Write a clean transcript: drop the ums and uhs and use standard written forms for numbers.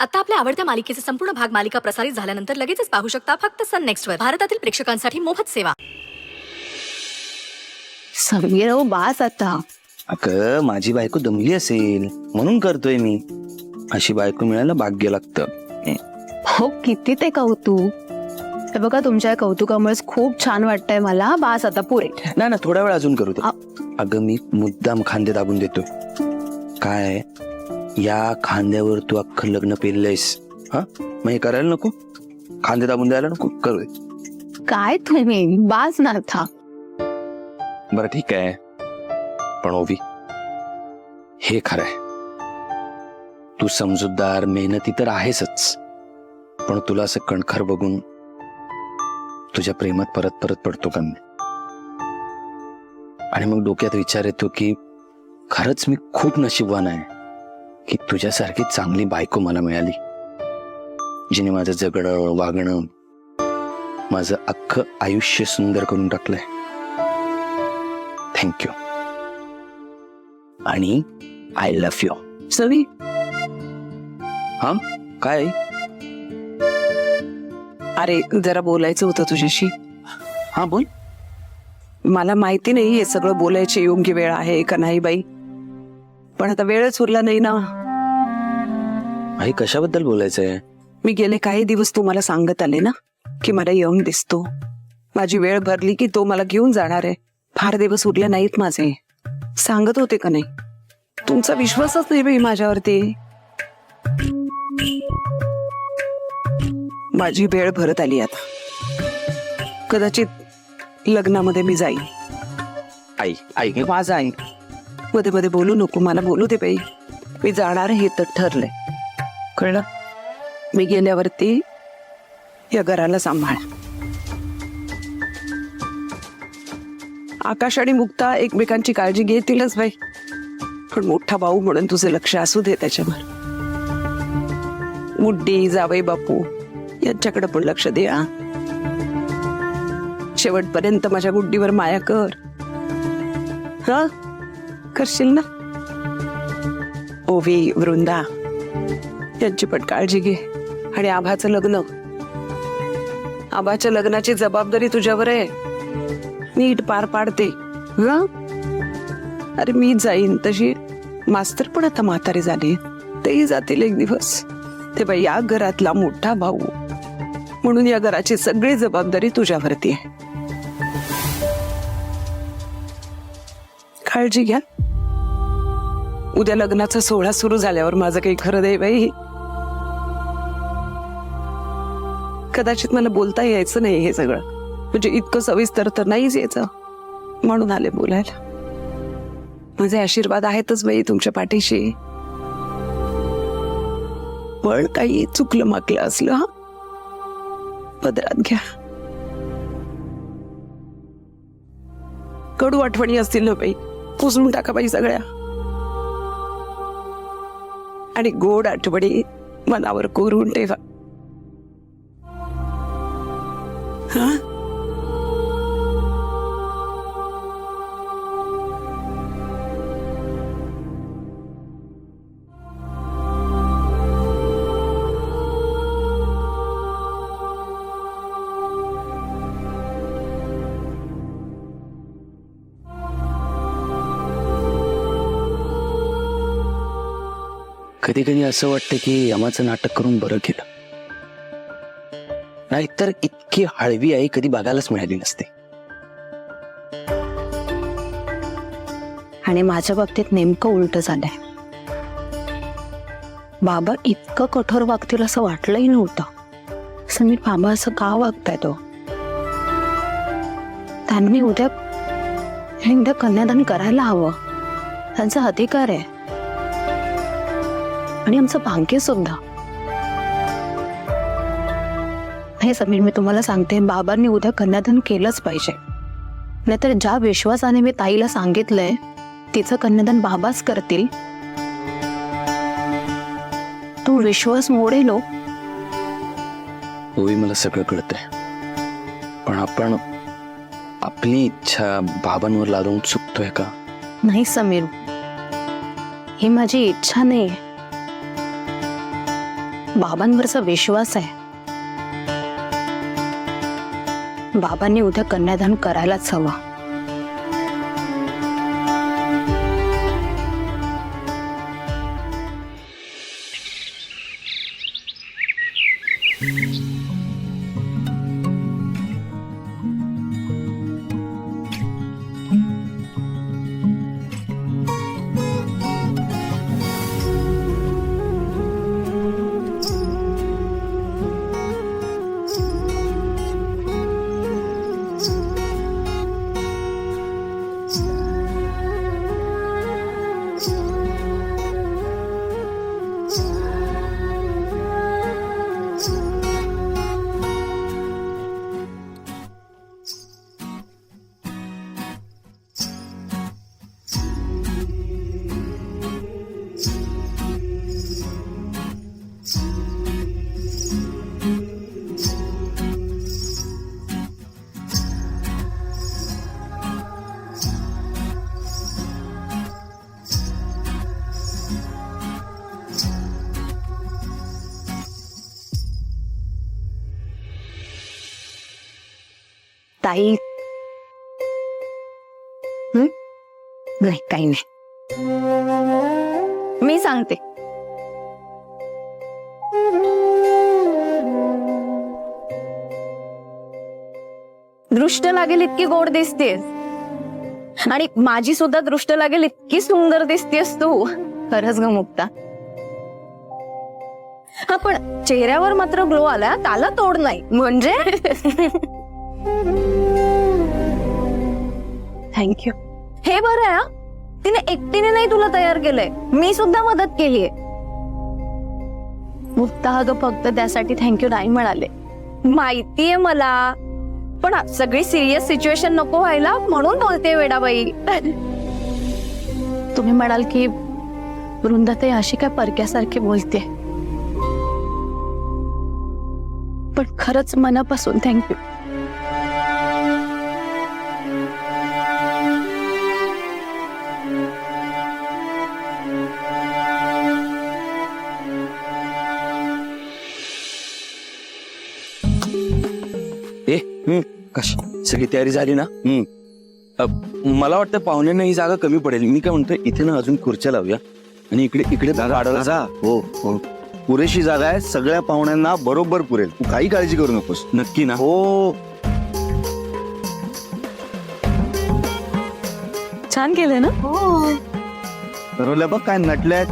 आता आपल्या आवडत्या मालिकेचे संपूर्ण भाग मालिका प्रसारित झाल्यानंतर लगेचच पाहू शकता फक्त सन नेक्स्टवर. भारतातील प्रेक्षकांसाठी मोफत सेवा. समीर बास आता. अगं माझी बायको दमली असेल म्हणून करतोय मी. अशी बायको मिळायला भाग्य लागतं. हो किती ते कौतुक. हे बघा तुमच्या कौतुकामुळेच खूप छान वाटतंय मला. बास आता पुरे. ना थोडा वेळ अजून करू दे. अगं मी मुद्दाम खांदे दाबून देतो. काय या खांद्यावर तू अख्खं लग्न पेरलंयस. हा मग हे करायला नको. खांदे दाबून द्यायला नको करू दे. काय तुम्ही बास ना था. बरं ठीक आहे पण ओवी हे खरंय. तू समजूतदार मेहनती तर आहेसच पण तुला असं कणखर बघून तुझ्या प्रेमात परत परत पडतो का मी. आणि मग डोक्यात विचार येतो की खरंच मी खूप नशीबवान आहे की तुझ्यासारखी चांगली बायको मला मिळाली जिने माझं जगणं वागणं माझं अख्खं आयुष्य सुंदर करून टाकलंय. थँक्यू आणि आय लव्ह यू. सवी हा काय अरे जरा बोलायचं होतं तुझ्याशी. हा बोल. मला माहिती नाही हे सगळं बोलायची योग्य वेळ आहे का नाही बाई पण आता वेळच उरला नाही ना. आई कशाबद्दल बोलायचंय. मी गेले काही दिवस तुम्हाला सांगत आले ना की मला यंग दिसतो. माझी वेळ भरली की तो मला घेऊन जाणार आहे. फार दिवस उरले नाहीत माझे. सांगत होते का नाही. तुमचा विश्वासच नाही बाई माझ्यावरती. माझी वेळ भरत आली आता. कदाचित लग्नामध्ये मी जाईन. आई आई माझा आई मध्ये मध्ये बोलू नको. मला बोलू दे बाई. मी जाणार हे तर ठरलंय कळलं. मी गेल्यावरती या घराला सांभाळ. आकाश आणि मुक्ता एकमेकांची काळजी घेतीलच बाई पण मोठा भाऊ म्हणून तुझं लक्ष असू दे त्याच्यावर. मुड्डी जावई बापू यांच्याकडे पण लक्ष दे. शेवटपर्यंत माझ्या गुड्डीवर माया कर. हा करशील ना. ओवी वृंदा यांची पण काळजी घे. आणि आभाचं लग्न आभाच्या लग्नाची जबाबदारी तुझ्यावर आहे. नीट पार पाडते. हा अरे मी जाईन तशी मास्तर पण आता म्हातारी झाली. तेही जातील एक दिवस. ते बाई या घरातला मोठा भाऊ म्हणून या घराची सगळी जबाबदारी तुझ्यावरती आहे. काळजी घ्या. उद्या लग्नाचा सोहळा सुरू झाल्यावर माझं काही खरं नाही बाई. कदाचित मला बोलता यायचं नाही हे सगळं म्हणजे इतकं सविस्तर तर नाहीच यायचं म्हणून आले बोलायला. माझे आशीर्वाद आहेतच बाई तुमच्या पाठीशी. पण काही चुकलं माकलं असलं हा पदरात घ्या. कडू आठवणी असतील ना बाई पुसून टाका बाई सगळ्या. आणि गोड आठवणी मनावर कोरून ठेवा. हा कधी कधी असं वाटतं की यमाचं नाटक करून बरं केलं. नाहीतर इतकी हळवी आई कधी बघायलाच मिळाली नसते. आणि माझ्या बाबतीत नेमकं उलट झालंय. बाबा इतकं कठोर वागतील असं वाटलंही नव्हतं. समीर बाबा असं का वागताय तो. त्यांनी उद्या कन्यादान करायला हवं. त्यांचा अधिकार आहे. आणि आमचं भाग्य सुद्धा. हे समीर मी तुम्हाला सांगते बाबांनी उद्या कन्यादान केलंच पाहिजे. नाहीतर ज्या विश्वासाने मी ताईला सांगितलंय तिचं कन्यादान बाबाच करतील. तू विश्वास मोडेल. ओवी मला सगळं कळतंय पण आपण आपली इच्छा बाबांवर लादून चुकतोय का. नाही समीर ही माझी इच्छा नाही. बाबांवरचा विश्वास आहे. बाबांनी उद्या कन्यादान करायलाच हवं. ताई नाही, काही नाही. मी सांगते. दृष्ट लागेल इतकी गोड दिसतेस आणि माझी सुद्धा दृष्ट लागेल इतकी सुंदर दिसतेस तू. खरंच ग मुक्ता. हा, पण चेहऱ्यावर मात्र ग्लो आला, त्याला तोड नाही. म्हणजे थँक्यू. हे बरं आहे, तिने एकटीने नाही तुला तयार केलंय, मी सुद्धा मदत केलीये. मुक्ता, अगं फक्त त्यासाठी थँक्यू नाही म्हणाले. माहितीये मला, पण सगळी सिरियस सिच्युएशन नको व्हायला म्हणून बोलते वेडाबाई. तुम्ही म्हणाल की वृंदाताई अशी काय परक्यासारखी बोलते, पण खरंच मनापासून थँक्यू. कश सगळी तयारी झाली ना? मला वाटतं पाहुण्यांना ही जागा कमी पडेल. मी काय म्हणतोय, इथे ना अजून खुर्च्या लावूया आणि इकडे इकडे दादा हो हो, पुरेशी जागा आहे, सगळ्या पाहुण्यांना बरोबर पुरेल. तू काही काळजी करू नकोस. नक्की ना? हो. छान केलंय ना? ठरवलं बघ काय नटल्यात.